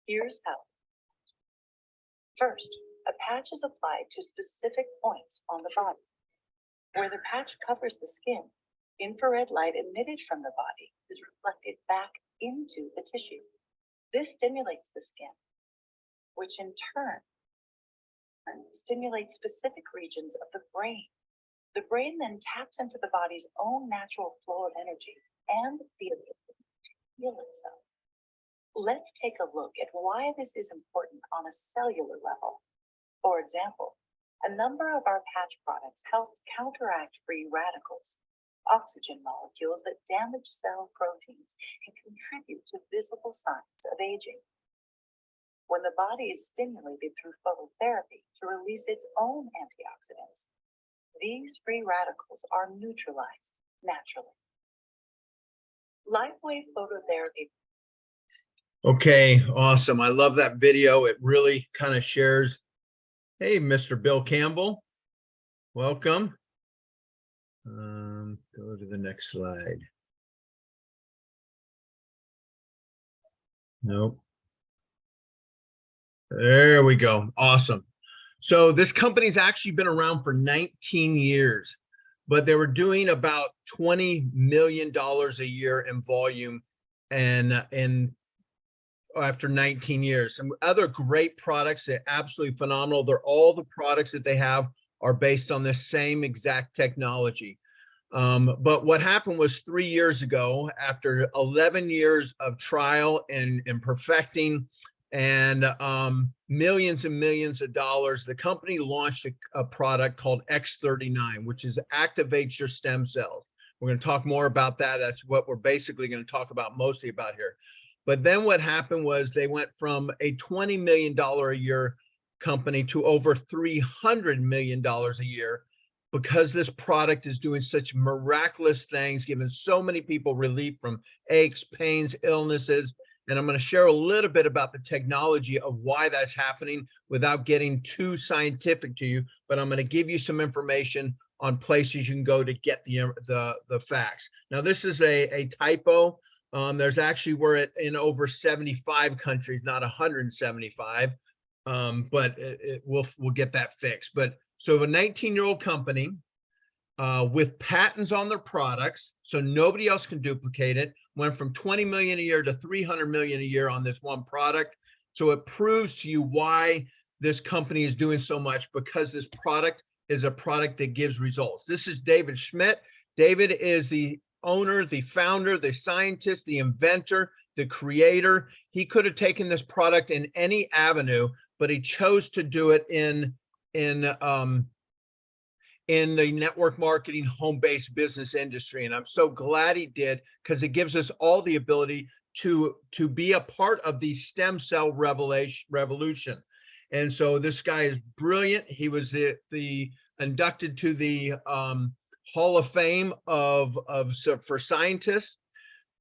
Here's how. First, a patch is applied to specific points on the body. Where the patch covers the skin, infrared light emitted from the body is reflected back into the tissue. This stimulates the skin, which in turn stimulates specific regions of the brain. The brain then taps into the body's own natural flow of energy and the ability to heal itself. Let's take a look at why this is important on a cellular level. For example, a number of our patch products help counteract free radicals, oxygen molecules that damage cell proteins and contribute to visible signs of aging. When the body is stimulated through phototherapy to release its own antioxidants, these free radicals are neutralized naturally. Lightweight phototherapy. Okay, awesome. I love that video. It really kind of shares. Hey, Mr. Bill Campbell, welcome. Go to the next slide. Nope. There we go. Awesome. So this company's actually been around for 19 years, but they were doing about $20 million a year in volume and after 19 years. Some other great products, they're absolutely phenomenal. All the products that they have are based on the same exact technology. But what happened was 3 years ago, after 11 years of trial and perfecting and millions and millions of dollars, the company launched a product called X39, which activates your stem cells. We're going to talk more about that. That's what we're basically going to talk about mostly about here. But then what happened was they went from a $20 million a year company to over $300 million a year because this product is doing such miraculous things, giving so many people relief from aches, pains, illnesses. And I'm going to share a little bit about the technology of why that's happening without getting too scientific to you, but I'm going to give you some information on places you can go to get the facts. Now, this is a typo. There's actually, we're in over 75 countries, not 175, but we'll get that fixed. But so a 19-year-old company with patents on their products, so nobody else can duplicate it, went from 20 million a year to 300 million a year on this one product. So it proves to you why this company is doing so much, because this product is a product that gives results. This is David Schmidt. David is the owner, the founder, the scientist, the inventor, the creator. He could have taken this product in any avenue, but he chose to do it in the network marketing, home-based business industry. And I'm so glad he did, because it gives us all the ability to be a part of the stem cell revolution. And so this guy is brilliant. He was the inducted to the Hall of Fame for scientists.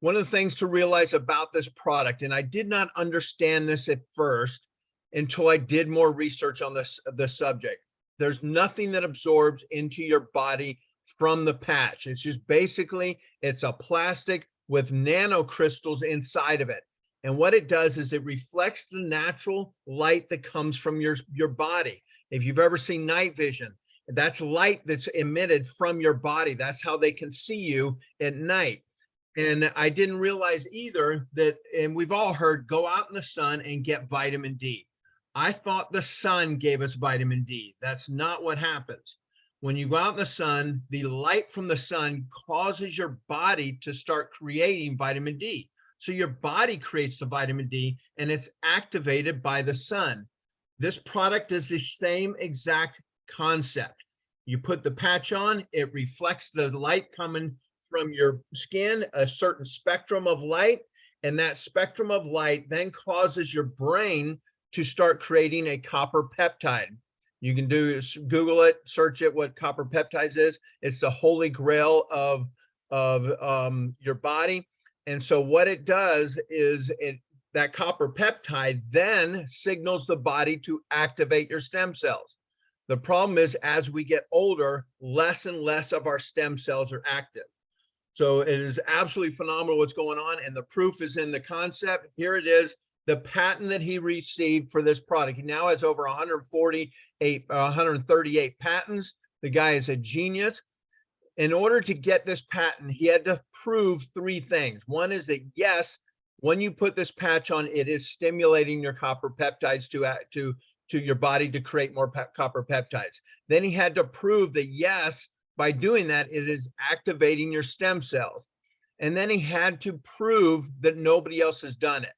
One of the things to realize about this product, and I did not understand this at first until I did more research on the subject. There's nothing that absorbs into your body from the patch. It's just basically, it's a plastic with nanocrystals inside of it. And what it does is it reflects the natural light that comes from your body. If you've ever seen night vision, that's light that's emitted from your body. That's how they can see you at night. And I didn't realize either that, and we've all heard, go out in the sun and get vitamin D. I thought the sun gave us vitamin D. That's not what happens. When you go out in the sun, the light from the sun causes your body to start creating vitamin D. So your body creates the vitamin D and it's activated by the sun. This product is the same exact concept. You put the patch on, it reflects the light coming from your skin, a certain spectrum of light, and that spectrum of light then causes your brain to start creating a copper peptide. You can Google it, search it, what copper peptides is. It's the holy grail of your body. And so what it does is that copper peptide then signals the body to activate your stem cells. The problem is, as we get older, less and less of our stem cells are active. So it is absolutely phenomenal what's going on. And the proof is in the concept. Here it is. the patent that he received for this product. He now has over 138 patents. The guy is a genius. In order to get this patent, he had to prove three things. One is that, yes, when you put this patch on, it is stimulating your copper peptides to your body to create more copper peptides. Then he had to prove that, yes, by doing that, it is activating your stem cells. And then he had to prove that nobody else has done it.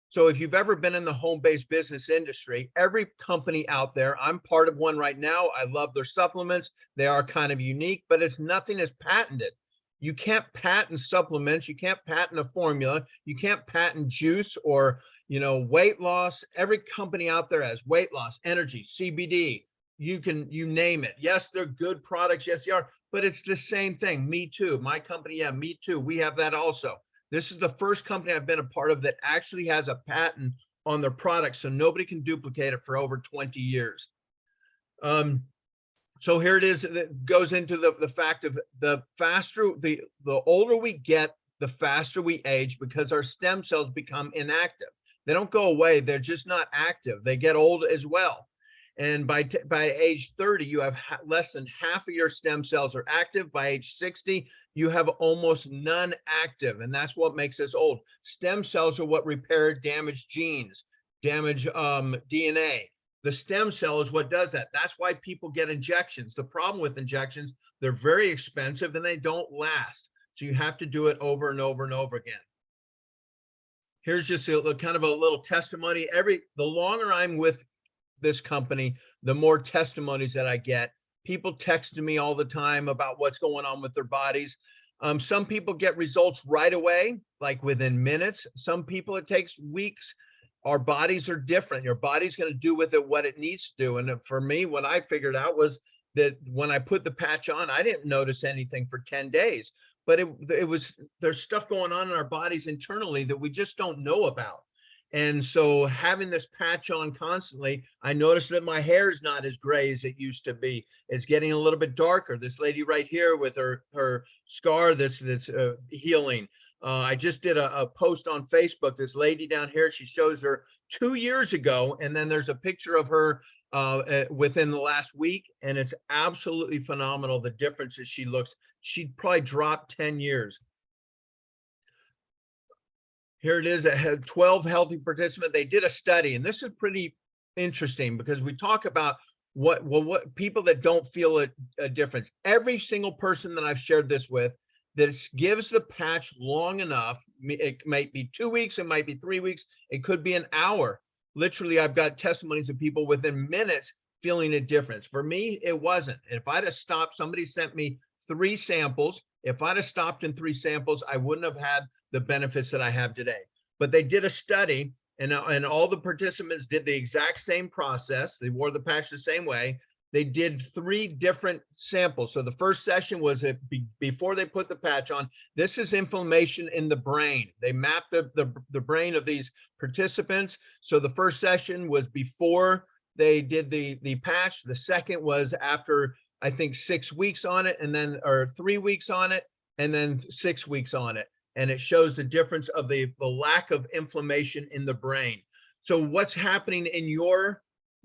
So if you've ever been in the home-based business industry, every company out there, I'm part of one right now. I love their supplements. They are kind of unique, but nothing is patented. You can't patent supplements. You can't patent a formula. You can't patent juice or, weight loss. Every company out there has weight loss, energy, CBD. You name it. Yes, they're good products. Yes, they are, but it's the same thing. Me Too. My company, yeah, Me Too. We have that also. This is the first company I've been a part of that actually has a patent on their product, so nobody can duplicate it for over 20 years. So here it is. That goes into the fact of the older we get, the faster we age, because our stem cells become inactive. They don't go away. They're just not active. They get old as well. And by age 30, you have less than half of your stem cells are active. By age 60, you have almost none active. And that's what makes us old. Stem cells are what repair damaged genes, damage DNA. The stem cell is what does that. That's why people get injections. The problem with injections, they're very expensive and they don't last. So you have to do it over and over and over again. Here's just kind of a little testimony. The longer I'm with this company, the more testimonies that I get. People text me all the time about what's going on with their bodies. Some people get results right away, like within minutes. Some people, it takes weeks. Our bodies are different. Your body's going to do with it what it needs to do. And for me, what I figured out was that when I put the patch on, I didn't notice anything for 10 days. But there's stuff going on in our bodies internally that we just don't know about. And so having this patch on constantly, I noticed that my hair is not as gray as it used to be. It's getting a little bit darker. This lady right here with her scar that's healing. I just did a post on Facebook. This lady down here, she shows her 2 years ago, and then there's a picture of her within the last week, and it's absolutely phenomenal, the difference that she looks. She'd probably dropped 10 years. Here it is. It had 12 healthy participants. They did a study, and this is pretty interesting because we talk about what people that don't feel a difference. Every single person that I've shared this with that gives the patch long enough, it might be 2 weeks, it might be 3 weeks, it could be an hour. Literally, I've got testimonies of people within minutes feeling a difference. For me, it wasn't. If I'd have stopped, somebody sent me 3 samples. If I'd have stopped in 3 samples, I wouldn't have had the benefits that I have today. But they did a study, and all the participants did the exact same process. They wore the patch the same way. They did 3 different samples. So the first session was before they put the patch on. This is inflammation in the brain. They mapped the brain of these participants. So the first session was before they did the patch. The second was after, I think, 6 weeks on it, or 3 weeks on it, and then 6 weeks on it. And it shows the difference of the lack of inflammation in the brain. So what's happening in your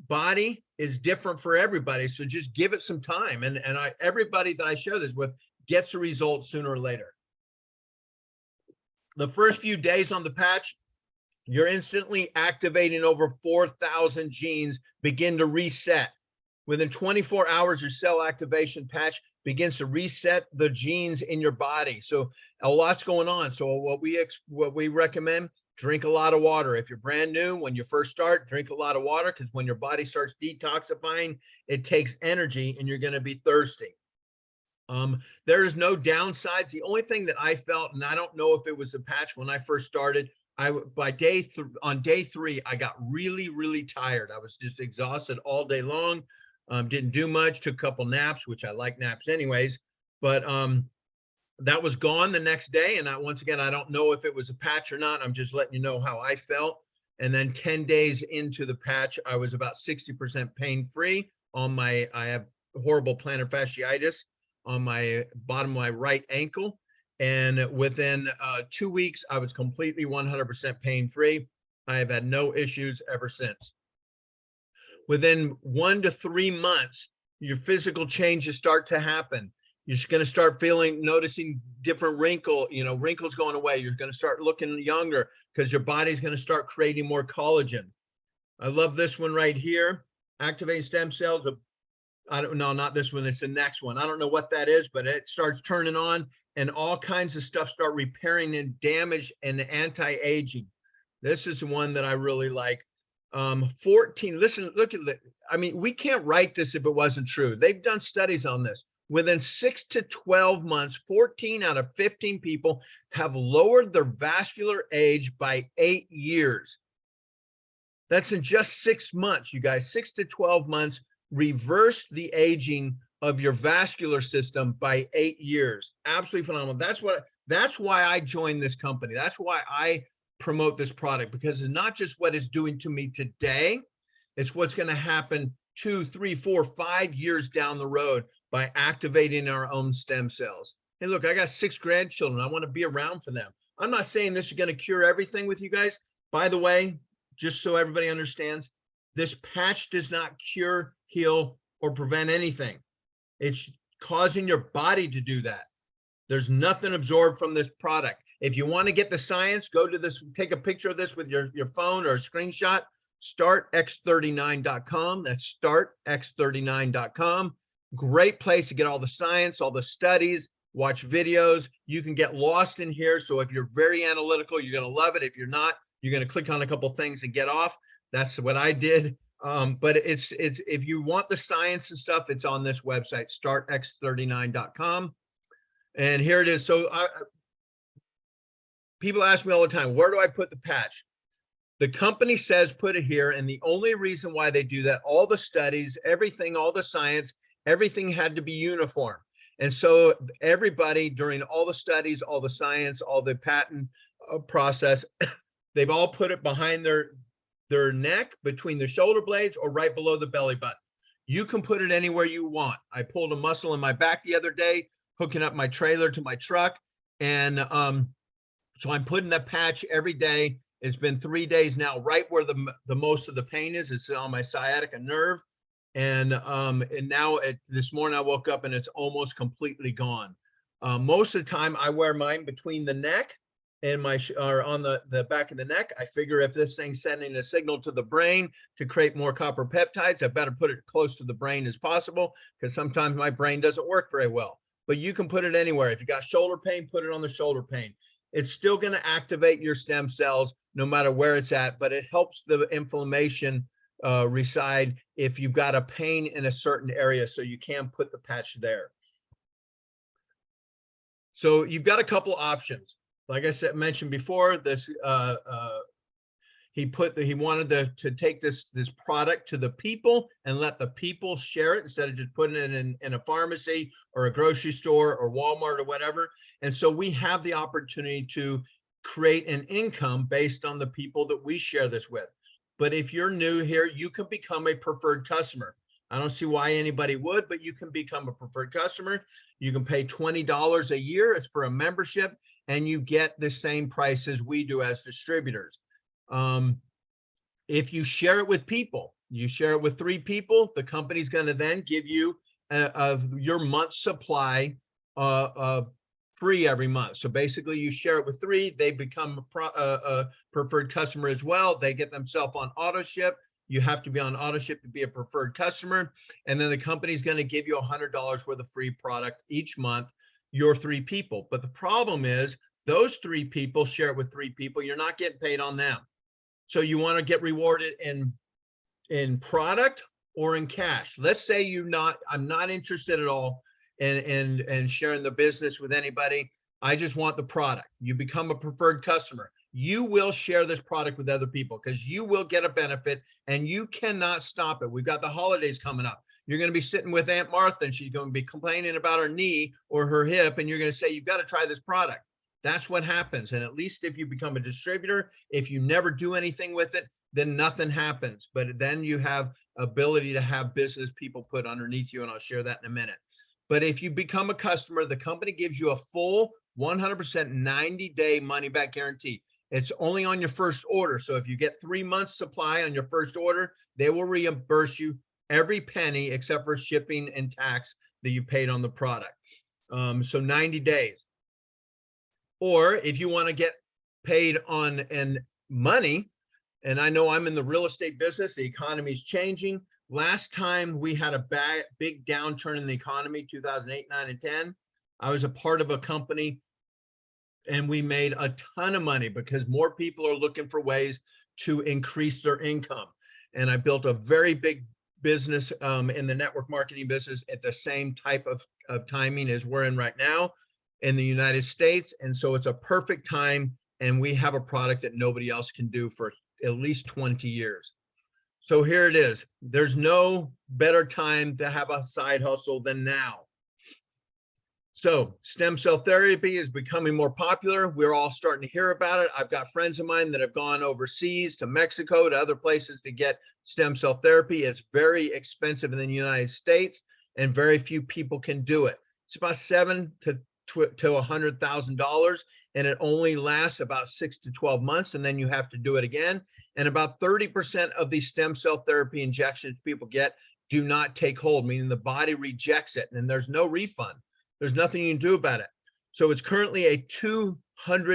body is different for everybody. So just give it some time. And everybody that I share this with gets a result sooner or later. The first few days on the patch, you're instantly activating over 4,000 genes, begin to reset. Within 24 hours, your cell activation patch begins to reset the genes in your body. So a lot's going on. So what we recommend, drink a lot of water. If you're brand new, when you first start, drink a lot of water, because when your body starts detoxifying, it takes energy and you're going to be thirsty. There is no downsides. The only thing that I felt, and I don't know if it was the patch when I first started, on day 3, I got really, really tired. I was just exhausted all day long. Didn't do much, took a couple naps, which I like naps anyways, but that was gone the next day. And once again, I don't know if it was a patch or not. I'm just letting you know how I felt. And then 10 days into the patch, I was about 60% pain-free I have horrible plantar fasciitis on my bottom of my right ankle. And within 2 weeks, I was completely 100% pain-free. I have had no issues ever since. Within 1 to 3 months, your physical changes start to happen. You're just going to start noticing different wrinkles going away. You're going to start looking younger because your body's going to start creating more collagen. I love this one right here. Activating stem cells. I don't know, not this one. It's the next one. I don't know what that is, but it starts turning on and all kinds of stuff start repairing and damage and anti-aging. This is the one that I really like. 14, listen, look at it. I mean, we can't write this if it wasn't true. They've done studies on this. Within 6 to 12 months, 14 out of 15 people have lowered their vascular age by 8 years. That's in just 6 months, you guys. 6 to 12 months, reverse the aging of your vascular system by 8 years. Absolutely phenomenal. That's why I joined this company. That's why I promote this product, because it's not just what it's doing to me today, it's what's going to happen 2, 3, 4, 5 years down the road by activating our own stem cells. Hey, look, I got 6 grandchildren. I want to be around for them. I'm not saying this is going to cure everything with you guys. By the way, just so everybody understands, this patch does not cure, heal, or prevent anything. It's causing your body to do that. There's nothing absorbed from this product. If you want to get the science, go to this, take a picture of this with your phone or a screenshot, startx39.com. That's startx39.com. Great place to get all the science, all the studies, watch videos. You can get lost in here. So if you're very analytical, you're going to love it. If you're not, you're going to click on a couple things and get off. That's what I did. But it's if you want the science and stuff, it's on this website, startx39.com. And here it is. So people ask me all the time, where do I put the patch? The company says put it here. And the only reason why they do that, all the studies, everything, all the science, everything had to be uniform. And so everybody during all the studies, all the science, all the patent process, they've all put it behind their neck, between the shoulder blades, or right below the belly button. You can put it anywhere you want. I pulled a muscle in my back the other day, hooking up my trailer to my truck. And so I'm putting that patch every day. It's been 3 days now, right where the most of the pain is. It's on my sciatica nerve. And now this morning I woke up and it's almost completely gone. Most of the time I wear mine between the neck and or on the back of the neck. I figure if this thing's sending a signal to the brain to create more copper peptides, I better put it close to the brain as possible, because sometimes my brain doesn't work very well. But you can put it anywhere. If you got shoulder pain, put it on the shoulder pain. It's still going to activate your stem cells no matter where it's at, but it helps the inflammation reside if you've got a pain in a certain area, so you can put the patch there. So you've got a couple options. Like I said, mentioned before, this he wanted to take this product to the people and let the people share it instead of just putting it in a pharmacy or a grocery store or Walmart or whatever. And so we have the opportunity to create an income based on the people that we share this with. But if you're new here, you can become a preferred customer. I don't see why anybody would, but you can become a preferred customer. You can pay $20 a year. It's for a membership, and you get the same price as we do as distributors. If you share it with people, you share it with 3 people, the company's going to then give you your month's supply free every month. So basically you share it with 3, they become a preferred customer as well. They get themselves on auto ship. You have to be on auto ship to be a preferred customer. And then the company's going to give you $100 worth of free product each month, your 3 people. But the problem is those 3 people share it with 3 people. You're not getting paid on them. So you want to get rewarded in product or in cash. Let's say I'm not interested at all in sharing the business with anybody. I just want the product. You become a preferred customer. You will share this product with other people because you will get a benefit and you cannot stop it. We've got the holidays coming up. You're going to be sitting with Aunt Martha and she's going to be complaining about her knee or her hip. And you're going to say, you've got to try this product. That's what happens. And at least if you become a distributor, if you never do anything with it, then nothing happens. But then you have ability to have business people put underneath you. And I'll share that in a minute. But if you become a customer, the company gives you a full 100% 90-day money back guarantee. It's only on your first order. So if you get 3 months supply on your first order, they will reimburse you every penny except for shipping and tax that you paid on the product. So 90 days. Or if you want to get paid on money, and I know I'm in the real estate business, the economy is changing. Last time we had a big downturn in the economy, 2008, 9, and 10, I was a part of a company and we made a ton of money because more people are looking for ways to increase their income. And I built a very big business in the network marketing business at the same type of timing as we're in right now in the United States. And so it's a perfect time. And we have a product that nobody else can do for at least 20 years. So here it is. There's no better time to have a side hustle than now. So stem cell therapy is becoming more popular. We're all starting to hear about it. I've got friends of mine that have gone overseas to Mexico, to other places to get stem cell therapy. It's very expensive in the United States and very few people can do it. It's about $7,000 to $100,000 and it only lasts about 6 to 12 months and then you have to do it again. And about 30% of these stem cell therapy injections people get do not take hold, meaning the body rejects it and there's no refund. There's nothing you can do about it. So it's currently a $200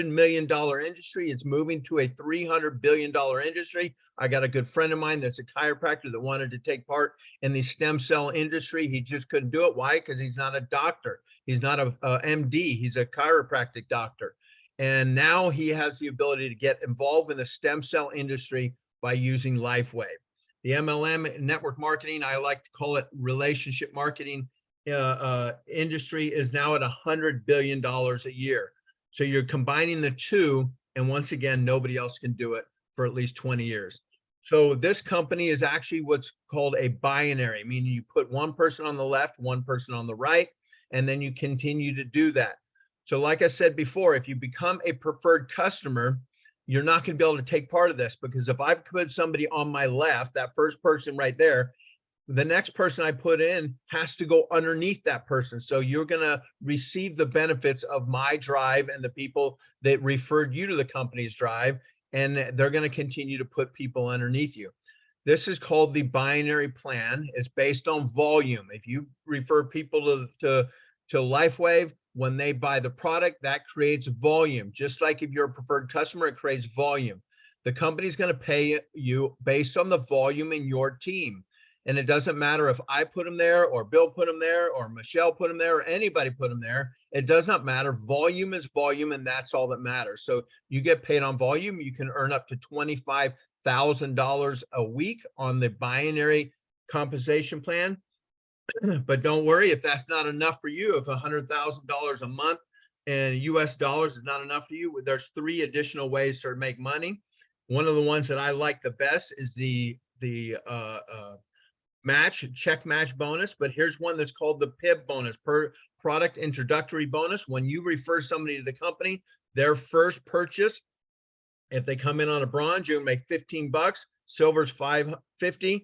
million industry. It's moving to a $300 billion industry. I got a good friend of mine that's a chiropractor that wanted to take part in the stem cell industry. He just couldn't do it. Why? Because he's not a doctor. He's not a MD. He's a chiropractic doctor. And now he has the ability to get involved in the stem cell industry by using LifeWave. The MLM network marketing, I like to call it relationship marketing, industry is now at $100 billion a year. So you're combining the two, and once again, nobody else can do it for at least 20 years. So this company is actually what's called a binary, meaning you put one person on the left, one person on the right, and then you continue to do that. So like I said before, if you become a preferred customer, you're not going to be able to take part of this because if I put somebody on my left, that first person right there, the next person I put in has to go underneath that person. So you're going to receive the benefits of my drive and the people that referred you to the company's drive, and they're going to continue to put people underneath you. This is called the binary plan. It's based on volume. If you refer people to LifeWave, when they buy the product, that creates volume. Just like if you're a preferred customer, it creates volume. The company's going to pay you based on the volume in your team. And it doesn't matter if I put them there or Bill put them there or Michelle put them there or anybody put them there. It does not matter. Volume is volume and that's all that matters. So you get paid on volume. You can earn up to $25,000 a week on the binary compensation plan. But don't worry if that's not enough for you. If $100,000 a month in US dollars is not enough for you, there's 3 additional ways to make money. One of the ones that I like the best is the check match bonus, but here's one that's called the PIB bonus, per product introductory bonus. When you refer somebody to the company, their first purchase, if they come in on a bronze, you make $15, silver's $550,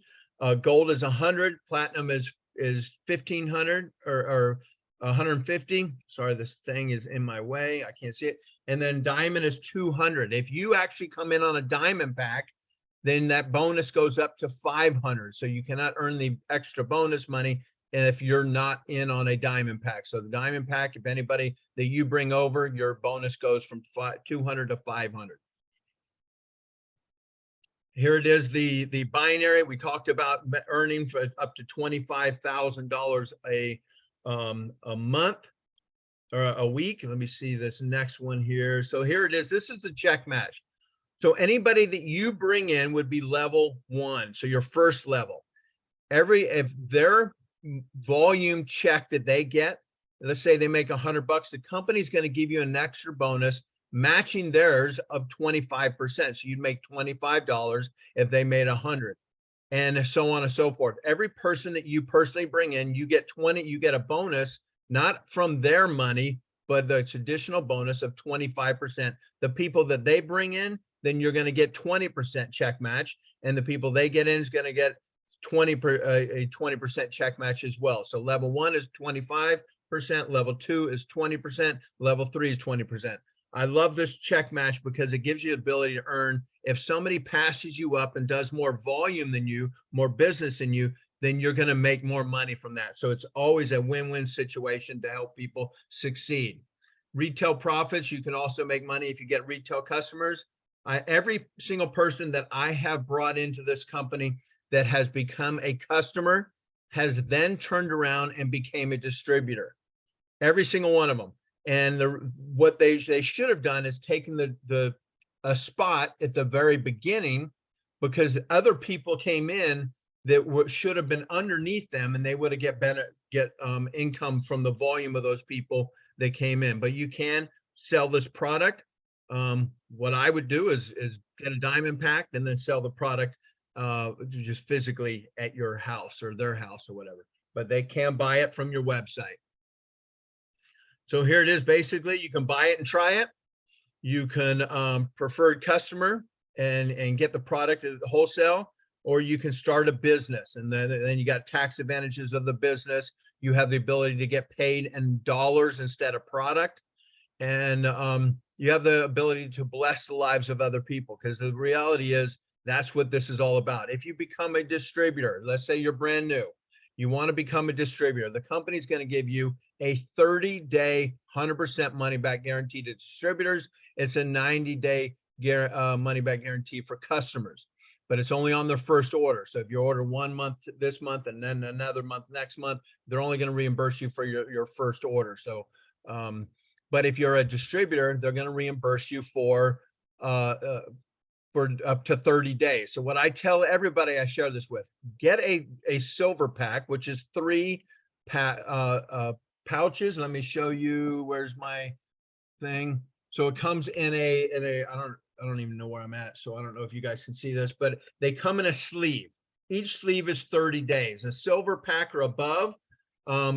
gold is 100, platinum is 1,500 or 150. Sorry, this thing is in my way. I can't see it. And then diamond is 200. If you actually come in on a diamond pack, then that bonus goes up to 500. So you cannot earn the extra bonus money if you're not in on a diamond pack. So the diamond pack, if anybody that you bring over, your bonus goes from 200 to 500. Here it is, the binary. We talked about earning for up to $25,000 a month or a week. Let me see this next one here. So here it is. This is the check match. So anybody that you bring in would be level 1. So your first level. If their volume check that they get, let's say they make $100, the company's going to give you an extra bonus matching theirs of 25%. So you'd make $25 if they made 100, and so on and so forth. Every person that you personally bring in, you get a bonus, not from their money, but the additional bonus of 25%. The people that they bring in, then you're going to get 20% check match, and the people they get in is going to get a 20% check match as well. So level 1 is 25%, level 2 is 20%, level 3 is 20%. I love this check match because it gives you the ability to earn. If somebody passes you up and does more volume than you, more business than you, then you're going to make more money from that. So it's always a win-win situation to help people succeed. Retail profits, you can also make money if you get retail customers. Every single person that I have brought into this company that has become a customer has then turned around and became a distributor. Every single one of them. And what they should have done is taken a spot at the very beginning, because other people came in that should have been underneath them, and they would have get income from the volume of those people that came in. But you can sell this product. What I would do is get a diamond pack and then sell the product just physically at your house or their house or whatever. But they can buy it from your website. So here it is. Basically, you can buy it and try it. You can preferred customer and get the product at the wholesale, or you can start a business, and then you got tax advantages of the business. You have the ability to get paid in dollars instead of product, and you have the ability to bless the lives of other people, because the reality is that's what this is all about. If you become a distributor, let's say you're brand new, you want to become a distributor, the company's going to give you a 30-day 100% money back guarantee to distributors. It's a 90-day money back guarantee for customers, but it's only on their first order. So if you order 1 month this month and then another month next month, they're only going to reimburse you for your first order. So but if you're a distributor, they're going to reimburse you for up to 30 days. So what I tell everybody I share this with, get a silver pack, which is 3 pouches. Let me show you, where's my thing. So it comes in a I don't even know where I'm at, so I don't know if you guys can see this, but they come in a sleeve. Each sleeve is 30 days. A silver pack or above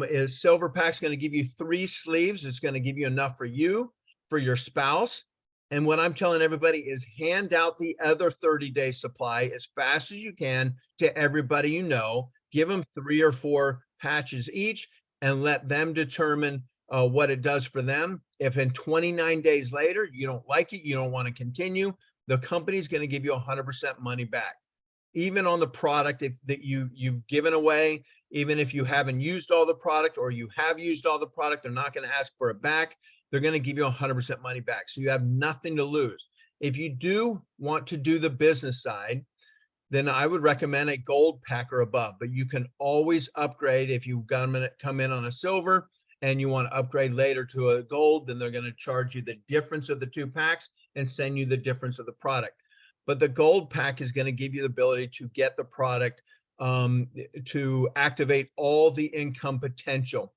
is silver pack's going to give you 3 sleeves. It's going to give you enough for you, for your spouse. And what I'm telling everybody is hand out the other 30-day supply as fast as you can to everybody you know. Give them 3 or 4 patches each and let them determine what it does for them. If in 29 days later you don't like it, you don't want to continue, the company's going to give you 100% money back. Even on the product that you've given away, even if you haven't used all the product or you have used all the product, they're not going to ask for it back. They're going to give you 100% money back. So you have nothing to lose. If you do want to do the business side, then I would recommend a gold pack or above, but you can always upgrade. If you come in on a silver and you want to upgrade later to a gold, then they're going to charge you the difference of the 2 packs and send you the difference of the product. But the gold pack is going to give you the ability to get the product to activate all the income potential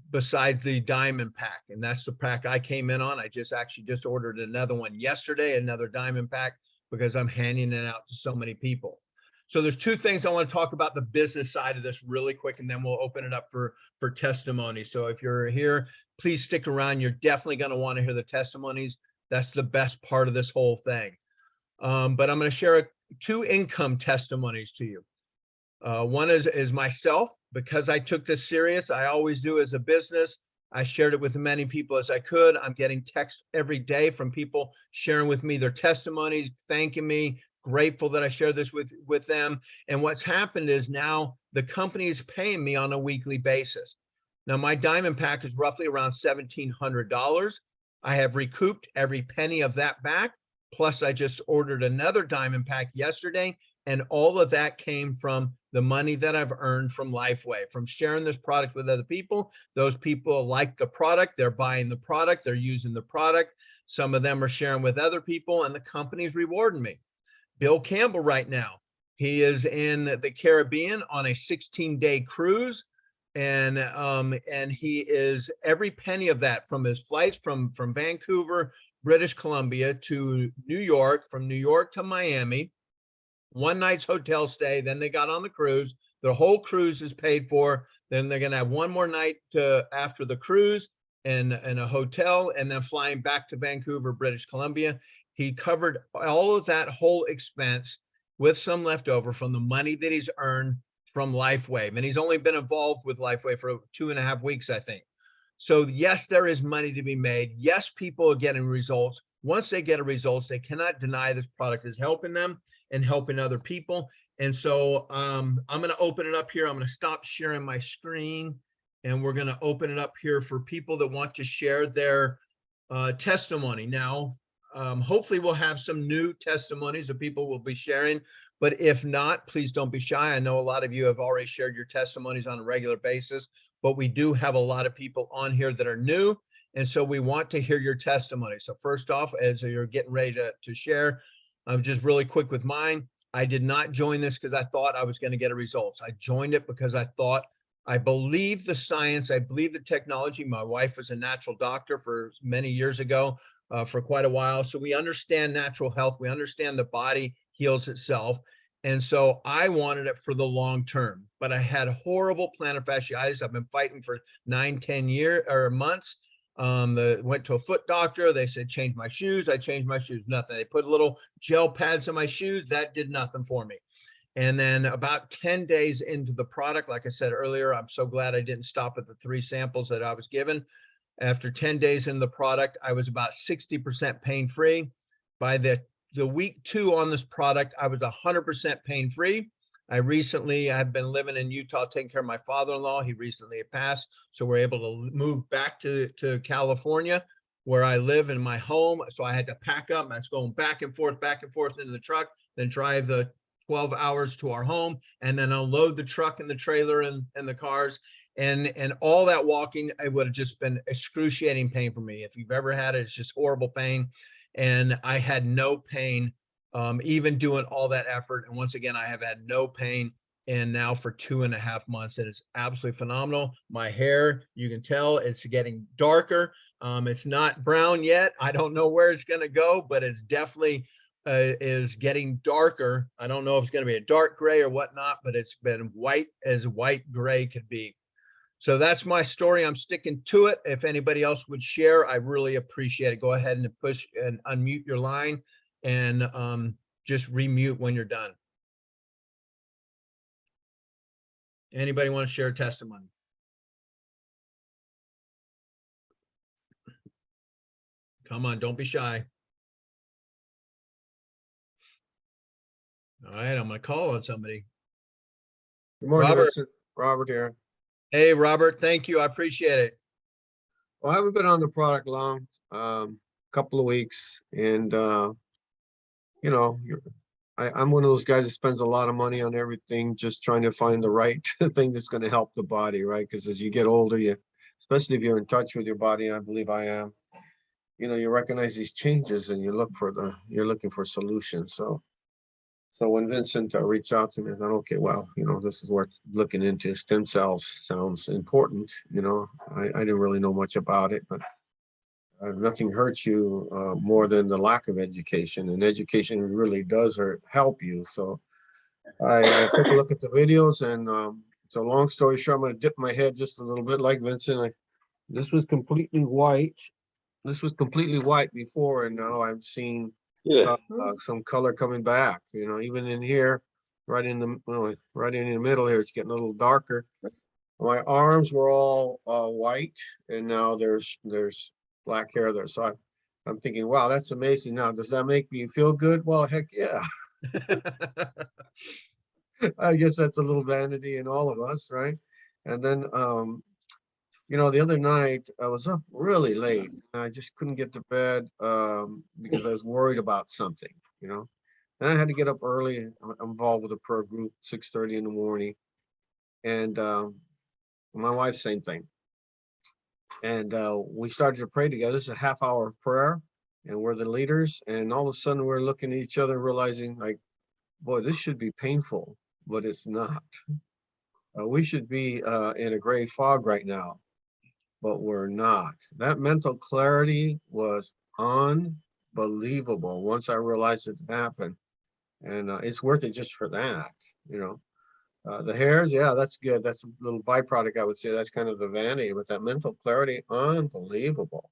besides the diamond pack. And that's the pack I came in on. I just ordered another one yesterday, another diamond pack, because I'm handing it out to so many people. So there's 2 things I want to talk about the business side of this really quick, and then we'll open it up for testimony. So if you're here, please stick around. You're definitely going to want to hear the testimonies. That's the best part of this whole thing. But I'm going to share 2 income testimonies to you. One is myself, because I took this serious. I always do as a business. I shared it with as many people as I could. I'm getting texts every day from people sharing with me their testimonies, thanking me, grateful that I share this with them. And what's happened is now the company is paying me on a weekly basis. Now my diamond pack is roughly around $1,700. I have recouped every penny of that back. Plus I just ordered another diamond pack yesterday. And all of that came from the money that I've earned from Lifeway, from sharing this product with other people. Those people like the product. They're buying the product. They're using the product. Some of them are sharing with other people, and the company's rewarding me. Bill Campbell right now, he is in the Caribbean on a 16-day cruise. And he is every penny of that, from his flights from Vancouver, British Columbia to New York, from New York to Miami, 1 night's hotel stay. Then they got on the cruise. The whole cruise is paid for. Then they're going to have 1 more night after the cruise and a hotel, and then flying back to Vancouver, British Columbia. He covered all of that whole expense with some leftover from the money that he's earned from Lifeway. And he's only been involved with Lifeway for 2.5 weeks, I think. So yes, there is money to be made. Yes, people are getting results. Once they get results, they cannot deny this product is helping them and helping other people. And so I'm going to open it up here. I'm going to stop sharing my screen, and we're going to open it up here for people that want to share their testimony. Now, hopefully we'll have some new testimonies that people will be sharing, but if not, please don't be shy. I know a lot of you have already shared your testimonies on a regular basis, but we do have a lot of people on here that are new. And so we want to hear your testimony. So first off, as you're getting ready to share, I'm just really quick with mine. I did not join this because I thought I was going to get a results. I joined it because I thought, I believe the science, I believe the technology. My wife was a natural doctor for many years ago, for quite a while. So we understand natural health. We understand the body heals itself. And so I wanted it for the long term, but I had horrible plantar fasciitis. I've been fighting for 9-10 years or months. Went to a foot doctor. They said, change my shoes. I changed my shoes. Nothing. They put little gel pads on my shoes. That did nothing for me. And then about 10 days into the product, like I said earlier, I'm so glad I didn't stop at the 3 samples that I was given. After 10 days in the product, I was about 60% pain-free. By the week 2 on this product, I was 100% pain-free. I've been living in Utah, taking care of my father-in-law. He recently passed. So we're able to move back to California, where I live in my home. So I had to pack up. I was going back and forth into the truck, then drive the 12 hours to our home, and then unload the truck and the trailer and the cars. And all that walking, it would have just been excruciating pain for me. If you've ever had it, it's just horrible pain. And I had no pain, even doing all that effort. And once again, I have had no pain, and now for 2.5 months, and it's absolutely phenomenal. My hair, you can tell it's getting darker. It's not brown yet. I don't know where it's going to go, but it's definitely is getting darker. I don't know if it's going to be a dark gray or whatnot, but it's been white as white gray could be. So that's my story. I'm sticking to it. If anybody else would share, I really appreciate it. Go ahead and push and unmute your line, and just remute when you're done. Anybody want to share a testimony? Come on, don't be shy. All right, I'm going to call on somebody. Good morning, Robert. Vincent. Robert here. Hey, Robert, thank you. I appreciate it. Well, I haven't been on the product long, couple of weeks, and you know, I'm one of those guys that spends a lot of money on everything, just trying to find the right thing that's going to help the body, right? Because as you get older, especially if you're in touch with your body, I believe I am, you recognize these changes and you're looking for solutions. So when Vincent reached out to me, I thought, okay, well, this is worth looking into. Stem cells sounds important. I didn't really know much about it, but nothing hurts you more than the lack of education, and education really does help you. So I took a look at the videos, and so long story short, I'm going to dip my head just a little bit like Vincent. This was completely white. This was completely white before, and now I'm seeing some color coming back. Even in here, right in the middle here, it's getting a little darker. My arms were all white, and now there's black hair there. So I'm thinking, wow, that's amazing. Now, does that make me feel good? Well, heck yeah. I guess that's a little vanity in all of us, right? And then the other night I was up really late. I just couldn't get to bed because I was worried about something, Then I had to get up early. I'm involved with a prayer group, 6:30 in the morning. And my wife, same thing. And we started to pray together. This is a half hour of prayer, and we're the leaders. And all of a sudden we're looking at each other, realizing like, boy, this should be painful, but it's not. We should be in a gray fog right now, but we're not. That mental clarity was unbelievable once I realized it happened. And it's worth it just for that, The hairs, yeah, that's good. That's a little byproduct, I would say. That's kind of the vanity, but that mental clarity, unbelievable.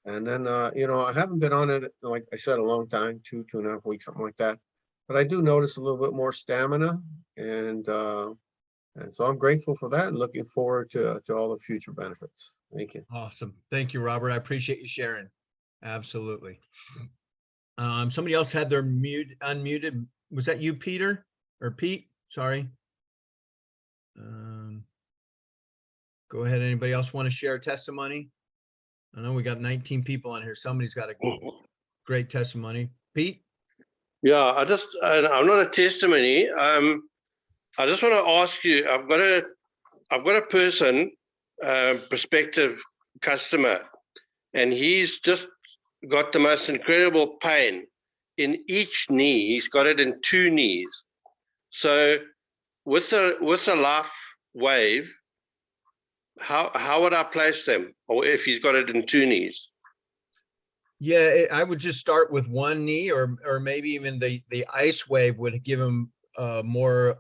And then, I haven't been on it, like I said, a long time, 2.5 weeks, something like that. But I do notice a little bit more stamina, and so I'm grateful for that and looking forward to all the future benefits. Thank you. Awesome. Thank you, Robert. I appreciate you sharing. Absolutely. Somebody else had their unmuted. Was that you, Peter or Pete? Sorry. Go ahead. Anybody else want to share a testimony? I know we got 19 people on here. Somebody's got a great testimony. Pete? Yeah, I'm not a testimony. I just want to ask you, I've got a person, prospective customer, and he's just got the most incredible pain in each knee. He's got it in 2 knees. So with a life wave, how would I place them? Or if he's got it in 2 knees? Yeah, I would just start with one knee, or maybe even the ice wave would give him more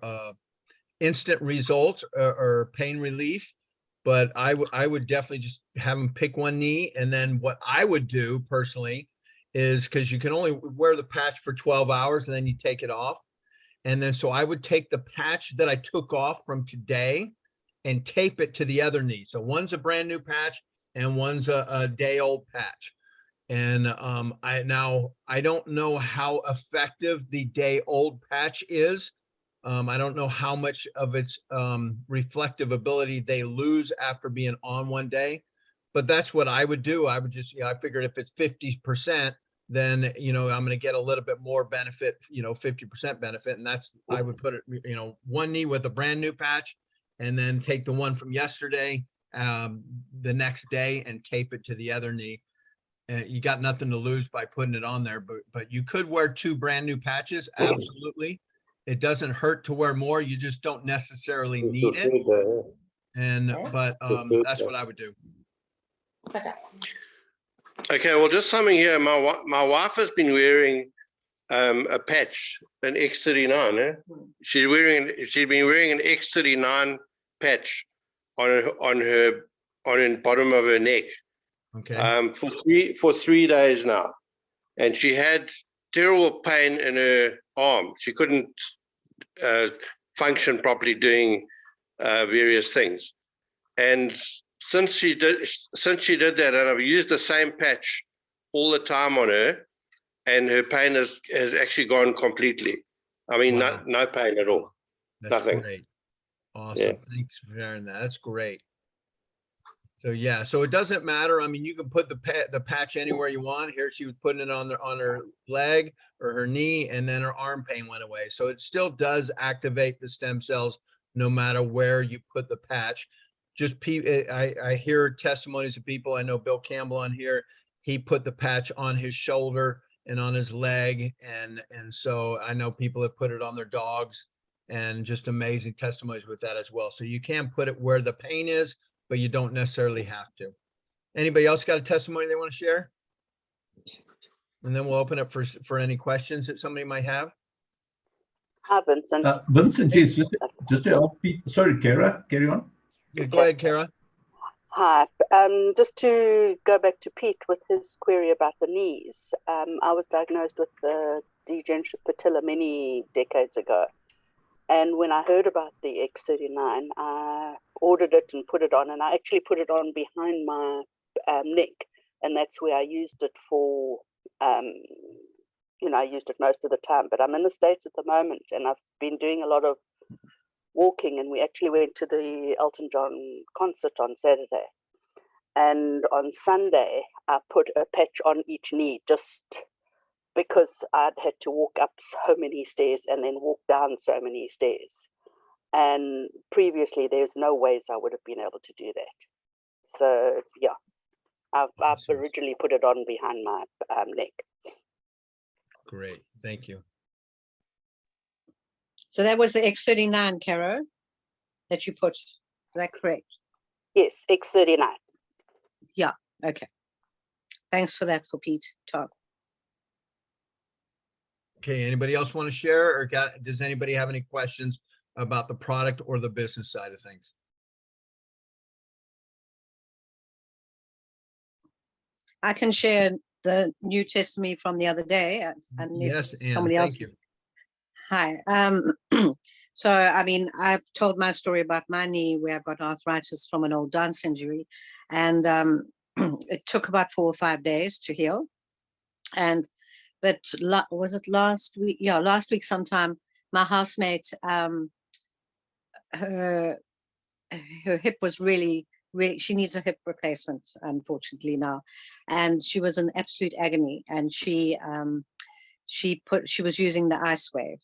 instant results or pain relief. But I would definitely just have him pick one knee. And then what I would do personally is, because you can only wear the patch for 12 hours and then you take it off. And then so I would take the patch that I took off from today and tape it to the other knee. So one's a brand new patch and one's a day old patch. And I don't know how effective the day old patch is. I don't know how much of its reflective ability they lose after being on one day, but that's what I would do. I would just, I figured if it's 50%, then, I'm going to get a little bit more benefit, 50% benefit. And I would put it, one knee with a brand new patch, and then take the one from yesterday, the next day, and tape it to the other knee. You got nothing to lose by putting it on there, but you could wear 2 brand new patches. Absolutely. It doesn't hurt to wear more. You just don't necessarily need it. But that's what I would do. Okay, well, just something here. My wife has been wearing a patch, an X39. She's been wearing an X39 patch on the bottom of her neck. Okay. For 3 days now, and she had terrible pain in her arm. She couldn't function properly doing various things. And since she did that, and I've used the same patch all the time on her, and her pain has actually gone completely. I mean, Wow. no pain at all. That's Nothing. great. Awesome. Yeah. Thanks for sharing that. That's great. So yeah, so it doesn't matter. I mean, you can put the patch anywhere you want. Here she was putting it on her leg or her knee, and then her arm pain went away. So it still does activate the stem cells no matter where you put the patch. Just I hear testimonies of people. I know Bill Campbell on here. He put the patch on his shoulder and on his leg, and so I know people have put it on their dogs, and just amazing testimonies with that as well. So you can put it where the pain is, but you don't necessarily have to. Anybody else got a testimony they want to share? And then we'll open up for any questions that somebody might have. Hi, Vincent. Vincent, yes, just to help Pete. Sorry, Kara, carry on. Yeah, go ahead, Kara. Hi. Just to go back to Pete with his query about the knees. I was diagnosed with the degenerative patella many decades ago. And when I heard about the X39, I ordered it and put it on, and I actually put it on behind my neck, and that's where I used it for, I used it most of the time. But I'm in the States at the moment, and I've been doing a lot of walking, and we actually went to the Elton John concert on Saturday. And on Sunday, I put a patch on each knee just because I'd had to walk up so many stairs and then walk down so many stairs. And previously, there's no ways I would have been able to do that. So, yeah, I've originally put it on behind my neck. Great. Thank you. So that was the X39, Caro, that you put. Is that correct? Yes, X39. Yeah, okay. Thanks for that, for Pete. Tom. Okay, anybody else want to share, or does anybody have any questions about the product or the business side of things? I can share the new testimony from the other day, unless Yes, Ann, somebody else. thank you. Hi. So, I mean, I've told my story about my knee where I've got arthritis from an old dance injury, and it took about 4 or 5 days to heal. And but was it last week? Yeah, last week sometime, my housemate, her hip was really, she needs a hip replacement, unfortunately now, and she was in absolute agony, and she was using the ice wave,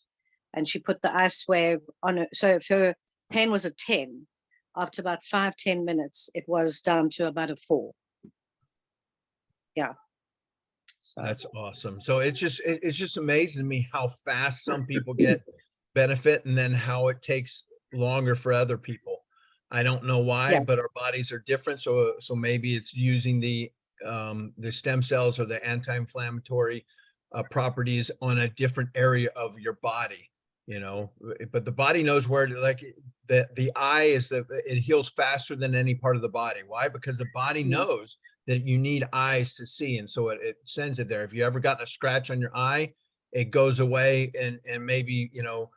and she put the ice wave on her. So if her pain was a 10, after about 5-10 minutes, it was down to about a 4. Yeah. So That's awesome. So it's just amazing to me how fast some people get benefit and then how it takes longer for other people. I don't know why, Yeah. but our bodies are different. So maybe it's using the stem cells or the anti-inflammatory properties on a different area of your body, you know, but the body knows where to, like the eye is it heals faster than any part of the body. Why? Because the body knows that you need eyes to see. And so it sends it there. If you ever gotten a scratch on your eye, it goes away and maybe, you know,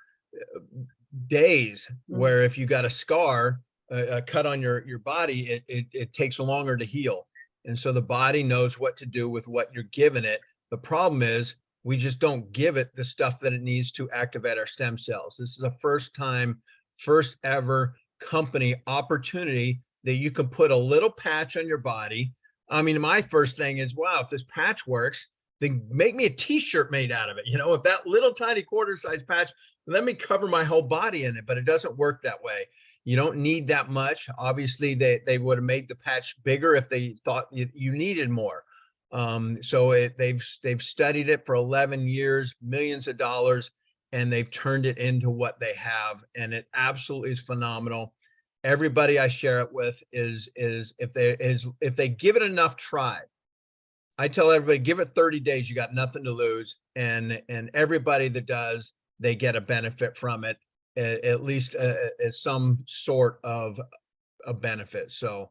days, where if you got a scar, a cut on your body, it takes longer to heal. And so the body knows what to do with what you're giving it. The problem is we just don't give it the stuff that it needs to activate our stem cells. This is a first ever company opportunity that you can put a little patch on your body. I mean, my first thing is, wow, if this patch works, then make me a t-shirt made out of it. You know, if that little tiny quarter size patch, let me cover my whole body in it, but it doesn't work that way. You don't need that much. Obviously, they would have made the patch bigger if they thought you needed more. So they've studied it for 11 years, millions of dollars, and they've turned it into what they have, and it absolutely is phenomenal. Everybody I share it with is if they give it enough try. I tell everybody, give it 30 days, you got nothing to lose, and everybody that does, they get a benefit from it, at least as some sort of a benefit. So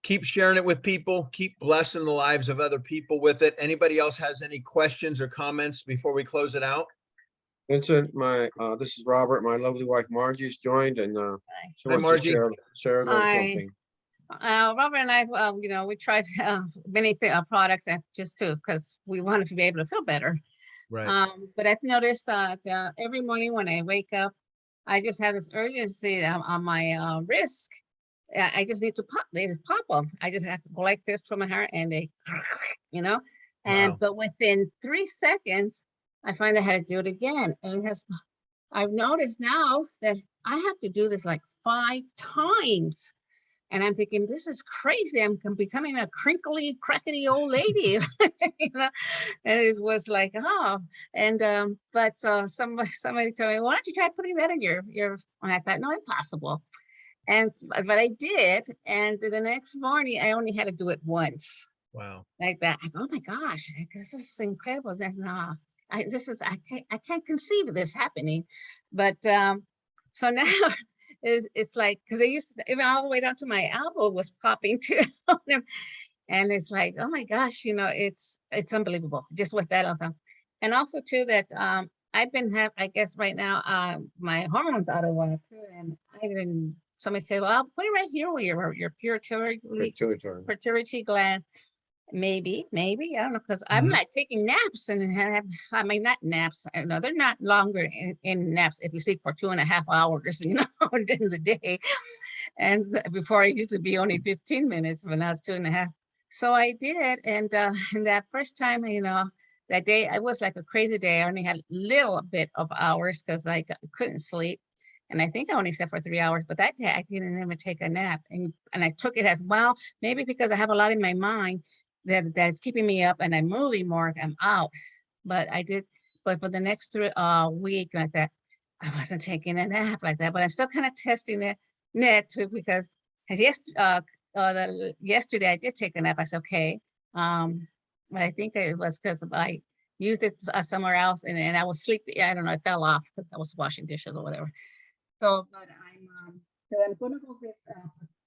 keep sharing it with people, keep blessing the lives of other people with it. Anybody else has any questions or comments before we close it out? Vincent, this is Robert. My lovely wife Margie's joined, and she Hi, wants to Margie. share a little Hi. something. Robert and I, we tried many products just because we wanted to be able to feel better. Right. But I've noticed that every morning when I wake up, I just have this urgency on my wrist. I just need to they pop them. I just have to go like this from my heart, and they, and Wow. but within 3 seconds, I find I had to do it again, and I've noticed now that I have to do this like 5 times. And I'm thinking, this is crazy. I'm becoming a crinkly, crackety old lady. And it was like, oh, and but somebody told me, why don't you try putting that in your and I thought, no, impossible. And but I did, and the next morning I only had to do it once. Wow. Like that. I go, oh my gosh, this is incredible. That's I can't conceive of this happening. But so now it's like, because they used to, even all the way down to my elbow was popping too. And it's like, oh my gosh, it's unbelievable just with that also. And also too that I've been I guess right now my hormones out of whack too, and I didn't. Somebody said, well, I'll put it right here where your pituitary gland. Maybe, I don't know, because I'm like taking naps and I mean, not naps, no, they're not longer in naps if you sleep for 2.5 hours, during the day. And before it used to be only 15 minutes, but now it's 2.5. So I did. And that first time, that day, it was like a crazy day. I only had a little bit of hours because I couldn't sleep. And I think I only slept for 3 hours, but that day I didn't even take a nap. And I took it as, well, maybe because I have a lot in my mind that's keeping me up and I'm moving more, I'm out. But I did, but for the next week like that, I wasn't taking a nap like that, but I'm still kind of testing it too, because yesterday I did take a nap. I said, okay. But I think it was because I used it somewhere else and I was sleepy. I don't know, it fell off because I was washing dishes or whatever. So, but I'm going to go get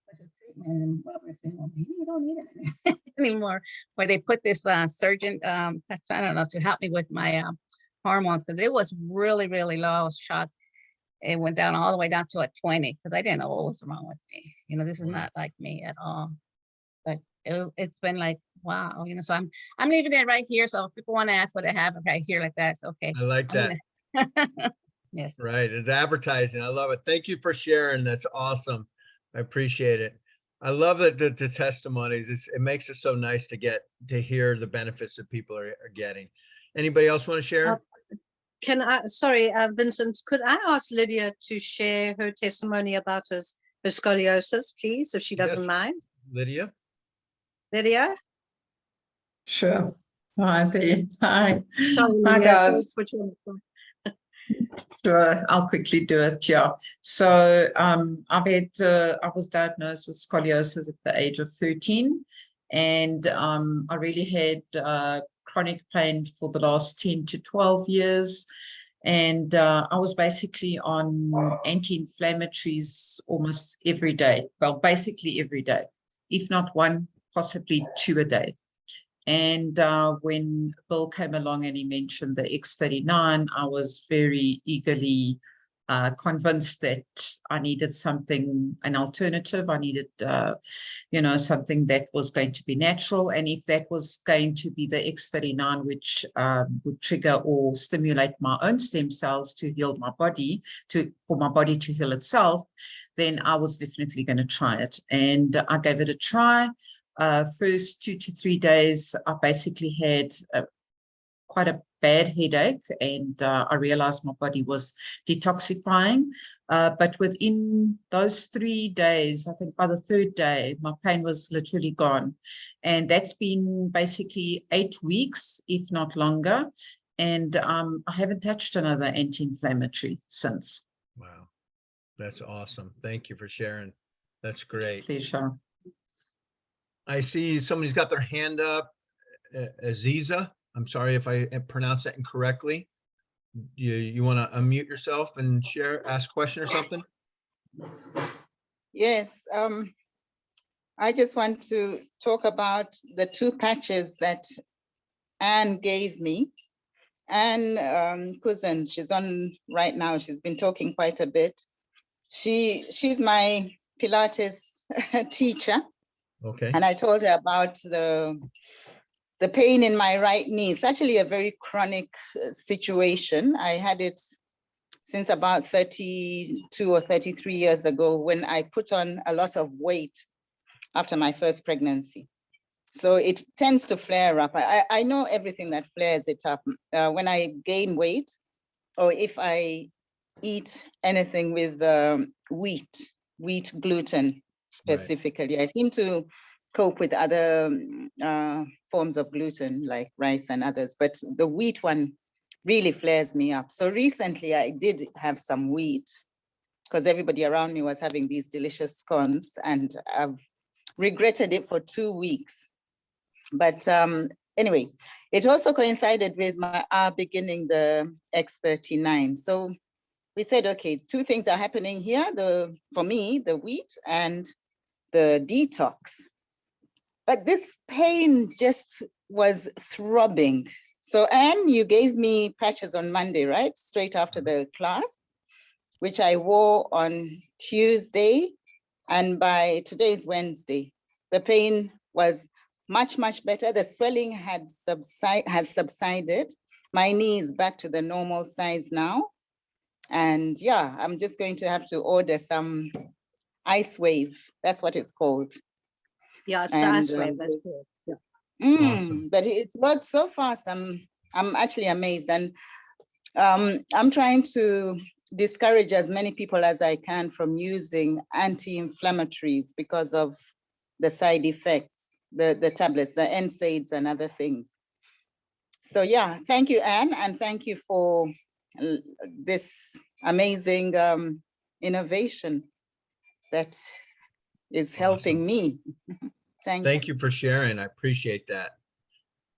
special treatment, and Robert saying, well, maybe you don't need it anymore. Where they put this surgeon, I don't know, to help me with my hormones, because it was really, really low. I was shocked. It went down all the way down to a 20 because I didn't know what was wrong with me. You know, this is Wow. not like me at all. But it's been like, wow, you know, so I'm leaving it right here. So if people want to ask what I have right here like that, it's okay. I like that. Yes. Right. It's advertising. I love it. Thank you for sharing. That's awesome. I appreciate it. I love that the testimonies. It makes it so nice to hear the benefits that people are getting. Anybody else want to share? Can I, sorry, Vincent, could I ask Lydia to share her testimony about her scoliosis, please, if she doesn't Yes. mind? Lydia? Lydia? Sure. Hi, V. Hi. Sorry, Hi, Lydia, sorry guys. to put you on the spot. Sure, I'll quickly do it. Yeah. So I was diagnosed with scoliosis at the age of 13, and I really had chronic pain for the last 10 to 12 years. And I was basically on anti-inflammatories almost every day. Well, basically every day, if not one, possibly two a day. And when Bill came along and he mentioned the X39, I was very eagerly convinced that I needed something, an alternative. I needed, something that was going to be natural. And if that was going to be the X39, which would trigger or stimulate my own stem cells to heal my body, for my body to heal itself, then I was definitely going to try it. And I gave it a try. First 2 to 3 days, I basically had quite a bad headache, and I realized my body was detoxifying. But within those 3 days, I think by the third day, my pain was literally gone. And that's been basically 8 weeks, if not longer. And I haven't touched another anti-inflammatory since. Wow. That's awesome. Thank you for sharing. That's great. Pleasure. I see somebody's got their hand up. Aziza, I'm sorry if I pronounced that incorrectly. You want to unmute yourself and ask a question or something? Yes, I just want to talk about the 2 patches that Anne gave me. Anne Cousin, she's on right now. She's been talking quite a bit. She's my Pilates teacher. Okay. And I told her about the pain in my right knee. It's actually a very chronic situation. I had it since about 32 or 33 years ago, when I put on a lot of weight after my first pregnancy. So it tends to flare up. I know everything that flares it up. When I gain weight, or if I eat anything with wheat gluten specifically, right. I seem to cope with other forms of gluten like rice and others, but the wheat one really flares me up. So recently I did have some wheat because everybody around me was having these delicious scones, and I've regretted it for 2 weeks. But anyway, it also coincided with our beginning the X39. So we said, okay, 2 things are happening here. For me, the wheat and the detox. But this pain just was throbbing. So Anne, you gave me patches on Monday, right? Straight after the class, which I wore on Tuesday. And by today's Wednesday, the pain was much, much better. The swelling has subsided. My knee is back to the normal size now. And yeah, I'm just going to have to order some ice wave. That's what it's called. Yeah, it's the ice wave. That's correct. Yeah. Awesome. But it worked so fast. I'm actually amazed. And I'm trying to discourage as many people as I can from using anti-inflammatories because of the side effects, the tablets, the NSAIDs and other things. So yeah, thank you, Anne, and thank you for this amazing innovation that is helping me. Thanks. Thank you for sharing. I appreciate that.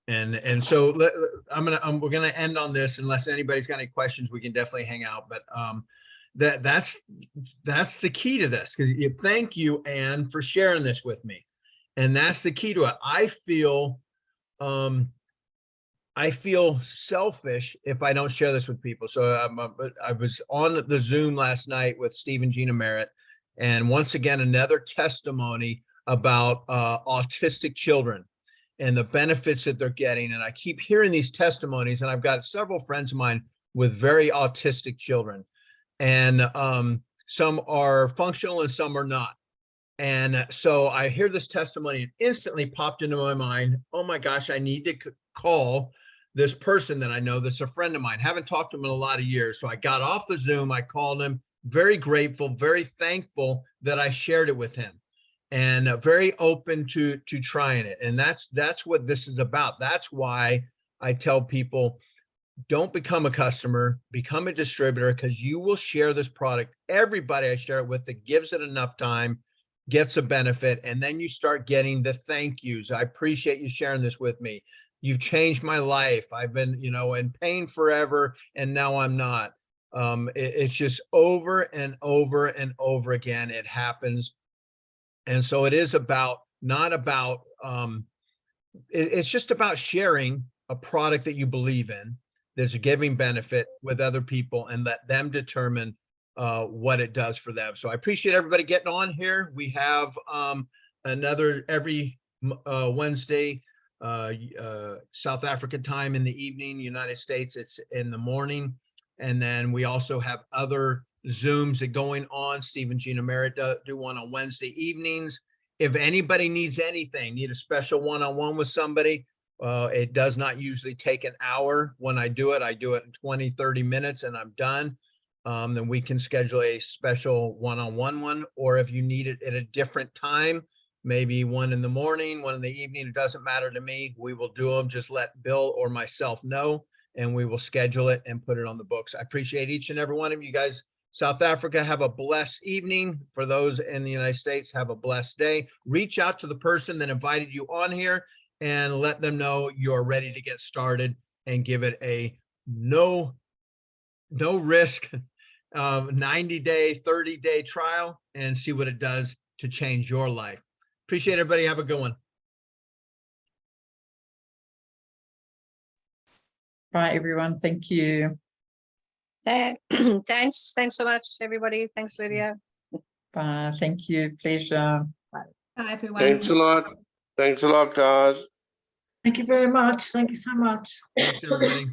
And so we're gonna end on this. Unless anybody's got any questions, we can definitely hang out. But that's the key to this. Because thank you, Anne, for sharing this with me. And that's the key to it. I feel I feel selfish if I don't share this with people. So I was on the Zoom last night with Steve and Gina Merritt, and once again, another testimony about autistic children and the benefits that they're getting. And I keep hearing these testimonies, and I've got several friends of mine with very autistic children, and some are functional and some are not. And so I hear this testimony and instantly popped into my mind, oh my gosh, I need to call this person that I know that's a friend of mine. Haven't talked to him in a lot of years. So I got off the Zoom, I called him, very grateful, very thankful that I shared it with him, and very open to trying it. And that's what this is about. That's why I tell people, don't become a customer, become a distributor, because you will share this product. Everybody I share it with that gives it enough time gets a benefit, and then you start getting the thank yous. I appreciate you sharing this with me. You've changed my life. I've been, in pain forever, and now I'm not. It's just over and over and over again. It happens. And so it is not about, it's just about sharing a product that you believe in. There's a giving benefit with other people, and let them determine what it does for them. So I appreciate everybody getting on here. We have another every Wednesday, South African time in the evening. United States, it's in the morning. And then we also have other Zooms that going on. Steve and Gina Merritt do one on Wednesday evenings. If anybody needs anything, need a special one-on-one with somebody, it does not usually take an hour. When I do it in 20, 30 minutes and I'm done. Then we can schedule a special one-on-one one, or if you need it at a different time, maybe one in the morning, one in the evening, it doesn't matter to me. We will do them. Just let Bill or myself know, and we will schedule it and put it on the books. I appreciate each and every one of you guys. South Africa, have a blessed evening. For those in the United States, have a blessed day. Reach out to the person that invited you on here and let them know you're ready to get started, and give it a no risk 90-day, 30-day trial, and see what it does to change your life. Appreciate everybody. Have a good one. Bye, everyone. Thank you. Thanks so much, everybody. Thanks, Lydia. Bye. Thank you. Pleasure. Bye, everyone. Thanks a lot. Thanks a lot, guys. Thank you very much. Thank you so much. Thanks, everybody.